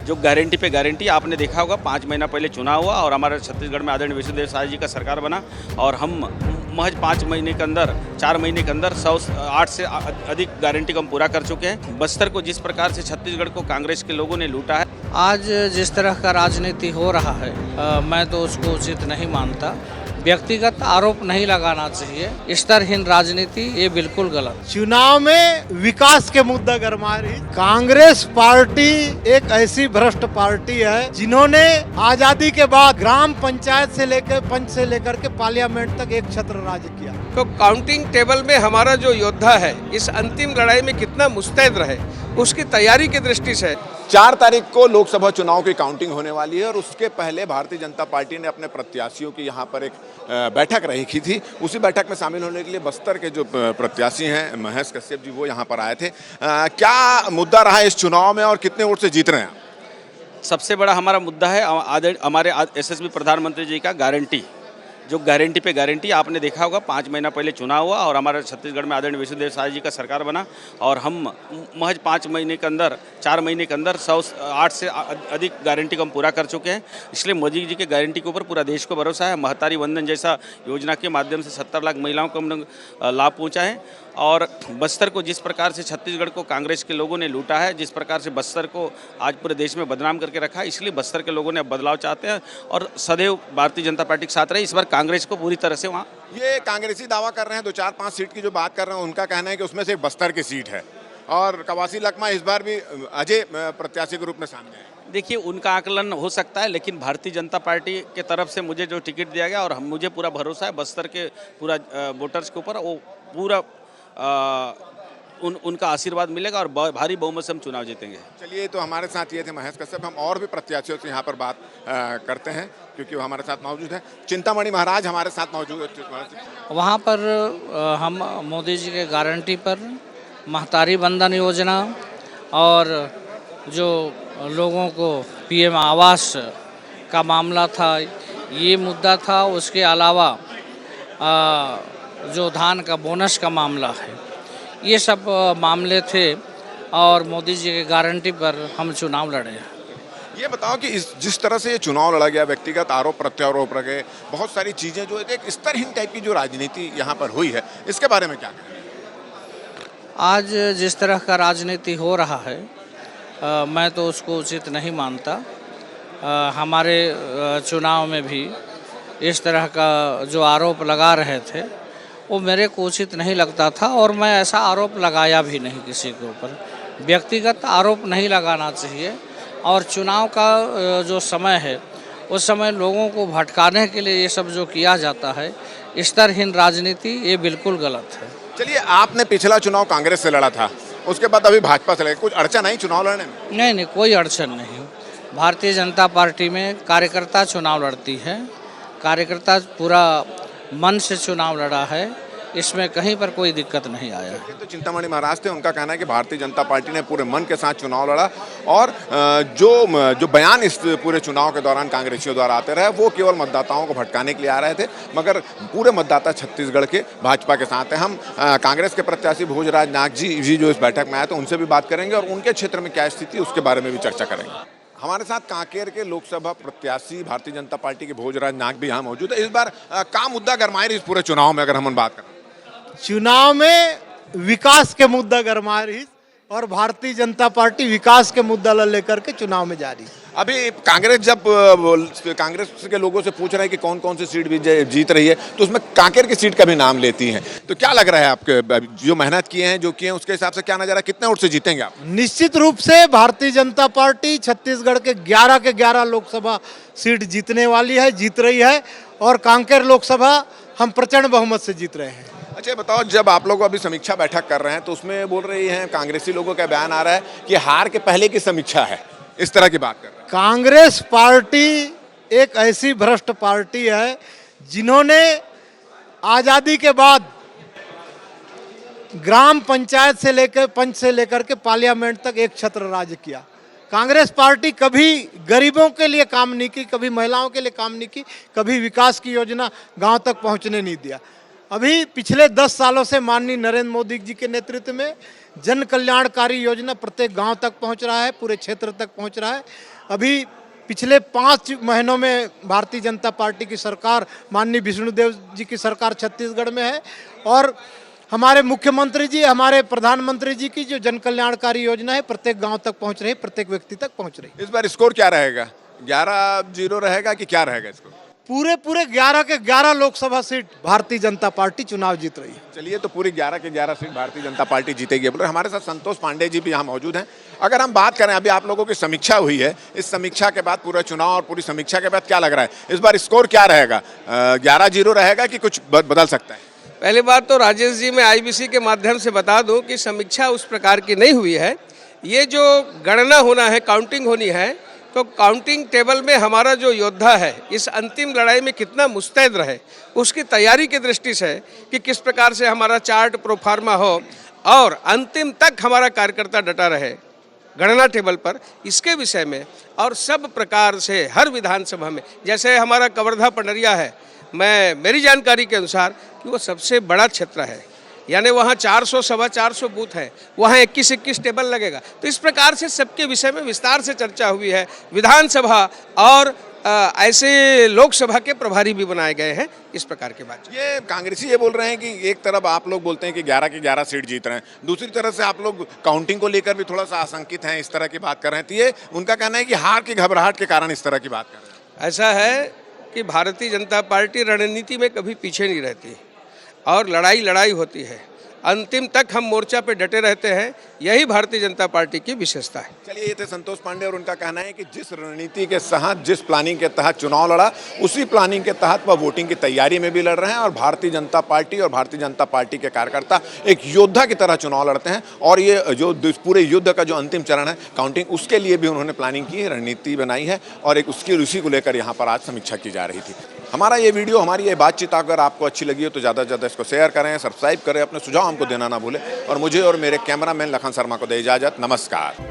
जो गारंटी पे गारंटी आपने देखा होगा 5 महीना पहले चुनाव हुआ और हमारे छत्तीसगढ़ में आदरणीय विष्णुदेव साय जी का सरकार बना और हम महज 5 महीने के अंदर 4 महीने के अंदर 108 से अधिक गारंटी को हम पूरा कर चुके हैं। बस्तर को जिस प्रकार से छत्तीसगढ़ को कांग्रेस के लोगों ने लूटा है, आज जिस तरह का राजनीति हो रहा है मैं तो उसको उचित नहीं मानता। व्यक्तिगत आरोप नहीं लगाना चाहिए। स्तरहीन राजनीति ये बिल्कुल गलत। चुनाव में विकास के मुद्दा गरमा रही कांग्रेस पार्टी एक ऐसी भ्रष्ट पार्टी है जिन्होंने आजादी के बाद ग्राम पंचायत से लेकर पंच से लेकर के पार्लियामेंट तक एक छत्र राज किया। तो काउंटिंग टेबल में हमारा जो योद्धा है इस अंतिम लड़ाई में कितना मुस्तैद रहे उसकी तैयारी की दृष्टि से 4 तारीख को लोकसभा चुनाव की काउंटिंग होने वाली है और उसके पहले भारतीय जनता पार्टी ने अपने प्रत्याशियों की यहाँ पर एक बैठक रखी थी। उसी बैठक में शामिल होने के लिए बस्तर के जो प्रत्याशी हैं महेश कश्यप जी वो यहाँ पर आए थे। क्या मुद्दा रहा इस चुनाव में और कितने वोट से जीत रहे हैं? सबसे बड़ा हमारा मुद्दा है हमारे यशस्वी प्रधानमंत्री जी का गारंटी। जो गारंटी पे गारंटी आपने देखा होगा 5 महीना पहले चुनाव हुआ और हमारे छत्तीसगढ़ में आदरणीय विष्णुदेव साय जी का सरकार बना और हम महज 5 महीने के अंदर 4 महीने के अंदर 108 से अधिक गारंटी को हम पूरा कर चुके हैं। इसलिए मोदी जी की गारंटी के ऊपर पूरा देश को भरोसा है। महतारी वंदन जैसा योजना के माध्यम से 70 लाख महिलाओं को हमने लाभ पहुँचा है और बस्तर को जिस प्रकार से छत्तीसगढ़ को कांग्रेस के लोगों ने लूटा है, जिस प्रकार से बस्तर को आज पूरे देश में बदनाम करके रखा है, इसलिए बस्तर के लोगों ने अब बदलाव चाहते हैं और सदैव भारतीय जनता पार्टी के साथ रहे। इस बार कांग्रेस को पूरी तरह से वहाँ ये कांग्रेसी दावा कर रहे हैं 2-4-5 सीट की जो बात कर रहे हैं उनका कहना है कि उसमें से एक बस्तर की सीट है और कवासी लखमा इस बार भी अजय प्रत्याशी के रूप में सामने है। देखिए उनका आकलन हो सकता है, लेकिन भारतीय जनता पार्टी के तरफ से मुझे जो टिकट दिया गया और मुझे पूरा भरोसा है बस्तर के पूरा वोटर्स के ऊपर, वो पूरा उनका आशीर्वाद मिलेगा और भारी बहुमत से हम चुनाव जीतेंगे। चलिए, तो हमारे साथ ये थे महेश कश्यप। हम और भी प्रत्याशियों से यहाँ पर बात करते हैं क्योंकि वो हमारे साथ मौजूद है। चिंतामणि महाराज हमारे साथ मौजूद है। वहाँ पर हम मोदी जी के गारंटी पर महतारी वंदन योजना और जो लोगों को पीएम आवास का मामला था ये मुद्दा था। उसके अलावा जो धान का बोनस का मामला है ये सब मामले थे और मोदी जी के गारंटी पर हम चुनाव लड़े। ये बताओ कि जिस तरह से ये चुनाव लड़ा गया, व्यक्तिगत आरोप प्रत्यारोप रखे, बहुत सारी चीज़ें जो एक स्तरहीन टाइप की जो राजनीति यहाँ पर हुई है, इसके बारे में क्या कहें? आज जिस तरह का राजनीति हो रहा है मैं तो उसको उचित नहीं मानता। हमारे चुनाव में भी इस तरह का जो आरोप लगा रहे थे वो मेरे को उचित नहीं लगता था और मैं ऐसा आरोप लगाया भी नहीं किसी के ऊपर। व्यक्तिगत आरोप नहीं लगाना चाहिए और चुनाव का जो समय है उस समय लोगों को भटकाने के लिए ये सब जो किया जाता है स्तरहीन राजनीति ये बिल्कुल गलत है। चलिए, आपने पिछला चुनाव कांग्रेस से लड़ा था, उसके बाद अभी भाजपा से लड़े, कुछ अड़चन आई चुनाव लड़ने में? नहीं, कोई अड़चन नहीं। भारतीय जनता पार्टी में कार्यकर्ता चुनाव लड़ती है, कार्यकर्ता पूरा मन से चुनाव लड़ा है, इसमें कहीं पर कोई दिक्कत नहीं आया। तो चिंतामणि महाराज थे, उनका कहना है कि भारतीय जनता पार्टी ने पूरे मन के साथ चुनाव लड़ा और जो बयान इस पूरे चुनाव के दौरान कांग्रेसियों द्वारा आते रहे वो केवल मतदाताओं को भटकाने के लिए आ रहे थे, मगर पूरे मतदाता छत्तीसगढ़ के भाजपा के साथ हैं। हम कांग्रेस के प्रत्याशी भोजराज नाग जी जो इस बैठक में आए तो उनसे भी बात करेंगे और उनके क्षेत्र में क्या स्थिति उसके बारे में भी चर्चा करेंगे। हमारे साथ कांकेर के लोकसभा प्रत्याशी भारतीय जनता पार्टी के भोजराज नाग भी यहाँ मौजूद है। इस बार क्या मुद्दा गरमाए रही इस पूरे चुनाव में, अगर हम बात करें? चुनाव में विकास के मुद्दा गरमा रही और भारतीय जनता पार्टी विकास के मुद्दा लेकर के चुनाव में जा रही है। अभी कांग्रेस जब कांग्रेस के लोगों से पूछ रहे हैं कि कौन कौन सी सीट भी जीत रही है तो उसमें कांकेर की सीट का भी नाम लेती हैं, तो क्या लग रहा है आपके जो मेहनत किए हैं जो किए हैं उसके हिसाब से क्या नजर है, कितने वोट से जीतेंगे आप? निश्चित रूप से भारतीय जनता पार्टी छत्तीसगढ़ के 11 लोकसभा सीट जीतने वाली है, जीत रही है और कांकेर लोकसभा हम प्रचंड बहुमत से जीत रहे हैं। अच्छा, बताओ, जब आप लोग अभी समीक्षा बैठक कर रहे हैं तो उसमें बोल रही हैं कांग्रेसी लोगों का बयान आ रहा है कि हार के पहले की समीक्षा है, इस तरह की बात कर रहे हैं। कांग्रेस पार्टी एक ऐसी भ्रष्ट पार्टी है जिन्होंने आजादी के बाद ग्राम पंचायत से लेकर पंच से लेकर के पार्लियामेंट तक एक छत्र राज किया। कांग्रेस पार्टी कभी गरीबों के लिए काम नहीं की, कभी महिलाओं के लिए काम नहीं की, कभी विकास की योजना गांव तक पहुंचने नहीं दिया। अभी पिछले 10 सालों से माननीय नरेंद्र मोदी जी के नेतृत्व में जन कल्याणकारी योजना प्रत्येक गांव तक पहुंच रहा है, पूरे क्षेत्र तक पहुंच रहा है अभी पिछले 5 महीनों में भारतीय जनता पार्टी की सरकार, माननीय विष्णुदेव जी की सरकार छत्तीसगढ़ में है और हमारे मुख्यमंत्री जी, हमारे प्रधानमंत्री जी की जो जन कल्याणकारी योजना है प्रत्येक गांव तक पहुंच रही है, प्रत्येक व्यक्ति तक पहुंच रही है। इस बार स्कोर क्या रहेगा? 11-0 रहेगा कि क्या रहेगा स्कोर? पूरे 11 के 11 लोकसभा सीट भारतीय जनता पार्टी चुनाव जीत रही है। चलिए, तो पूरी 11 के 11 सीट भारतीय जनता पार्टी जीतेगी। बोले हमारे साथ संतोष पांडे जी भी यहाँ मौजूद हैं। अगर हम बात करें, अभी आप लोगों की समीक्षा हुई है, इस समीक्षा के बाद पूरा चुनाव और पूरी समीक्षा के बाद क्या लग रहा है, इस बार स्कोर क्या रहेगा? 11-0 रहेगा कि कुछ बदल सकता है? पहली बात तो राजेश जी, मैं आईबीसी के माध्यम से बता दूं कि समीक्षा उस प्रकार की नहीं हुई है। ये जो गणना होना है, काउंटिंग होनी है, तो काउंटिंग टेबल में हमारा जो योद्धा है इस अंतिम लड़ाई में कितना मुस्तैद रहे, उसकी तैयारी की दृष्टि से कि किस प्रकार से हमारा चार्ट प्रोफार्मा हो और अंतिम तक हमारा कार्यकर्ता डटा रहे गणना टेबल पर, इसके विषय में और सब प्रकार से हर विधानसभा में, जैसे हमारा कवर्धा पंडरिया है, मेरी जानकारी के अनुसार कि वो सबसे बड़ा क्षेत्र है, यानी वहाँ 400-425 बूथ है, वहाँ 21-21 टेबल लगेगा। तो इस प्रकार से सबके विषय में विस्तार से चर्चा हुई है। विधानसभा और ऐसे लोकसभा के प्रभारी भी बनाए गए हैं। इस प्रकार की बात। ये कांग्रेसी ये बोल रहे हैं कि एक तरफ आप लोग बोलते हैं कि 11 की 11 सीट जीत रहे हैं, दूसरी तरफ से आप लोग काउंटिंग को लेकर भी थोड़ा सा आशंकित हैं, इस तरह की बात कर रहे हैं। तो ये उनका कहना है कि हार की घबराहट के कारण इस तरह की बात कर रहे हैं। ऐसा है कि भारतीय जनता पार्टी रणनीति में कभी पीछे नहीं रहती और लड़ाई होती है, अंतिम तक हम मोर्चा पे डटे रहते हैं, यही भारतीय जनता पार्टी की विशेषता है। चलिए, ये थे संतोष पांडे और उनका कहना है कि जिस रणनीति के तहत, जिस प्लानिंग के तहत चुनाव लड़ा, उसी प्लानिंग के तहत वह वोटिंग की तैयारी में भी लड़ रहे हैं और भारतीय जनता पार्टी और भारतीय जनता पार्टी के कार्यकर्ता एक योद्धा की तरह चुनाव लड़ते हैं। और ये जो पूरे युद्ध का जो अंतिम चरण है काउंटिंग, उसके लिए भी उन्होंने प्लानिंग की है, रणनीति बनाई है और एक उसी को लेकर यहाँ पर आज समीक्षा की जा रही थी। हमारा ये वीडियो, हमारी ये बातचीत अगर आपको अच्छी लगी हो तो ज़्यादा से ज़्यादा इसको शेयर करें, सब्सक्राइब करें, अपने सुझाव हमको देना ना भूलें और मुझे और मेरे कैमरामैन लखन शर्मा को दे इजाज़त। नमस्कार।